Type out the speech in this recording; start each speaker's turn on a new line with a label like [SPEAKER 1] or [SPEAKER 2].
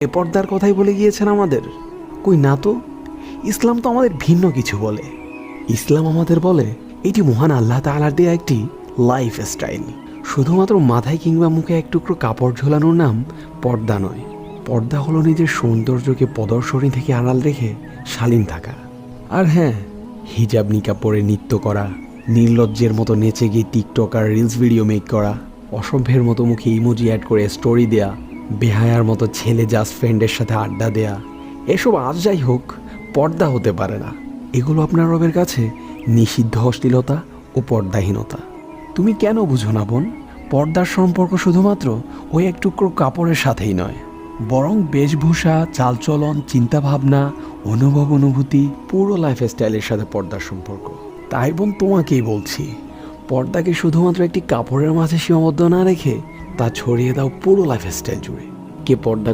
[SPEAKER 1] এ পর্দার কথাই বলে গিয়েছেন আমাদের? কই না তো। ইসলাম তো আমাদের ভিন্ন কিছু বলে। ইসলাম আমাদের বলে এটি মহান আল্লাহ তাআলার দেয়া একটি লাইফ স্টাইল। শুধুমাত্র মাথায় কিংবা মুখে এক টুকরো কাপড় ঝোলানোর নাম পর্দা নয়। পর্দা হলো নিজের সৌন্দর্যকে প্রদর্শনী থেকে আড়াল রেখে শালীন থাকা। আর হ্যাঁ, হিজাব নিকাব পরে নৃত্য করা, নির্লজ্জের মতো নেচে গিয়ে টিকটক আর রিলস ভিডিও মেক করা, অসভ্যের মতো মুখে ইমোজি অ্যাড করে স্টোরি দেয়া, বেহায়ার মতো ছেলে জাস্ট ফ্রেন্ডের সাথে আড্ডা দেয়া, এসব আজ যাই হোক পর্দা হতে পারে না। এগুলো আপনার রবের কাছে নিষিদ্ধ অশ্লীলতা ও পর্দাহীনতা। তুমি কেন বুঝো না বোন? পর্দার সম্পর্ক শুধুমাত্র ওই এক টুকরো কাপড়ের সাথেই নয়, বরং বেশভূষা, চালচলন, চিন্তাভাবনা, অনুভব, অনুভূতি, পুরো লাইফস্টাইলের সাথে পর্দার সম্পর্ক। তাই বোন তোমাকেই বলছি, পর্দাকে শুধুমাত্র একটি কাপড়ের মাঝে সীমাবদ্ধ না রেখে তা ছড়িয়ে দাও পুরো লাইফস্টাইল জুড়ে। কে পর্দা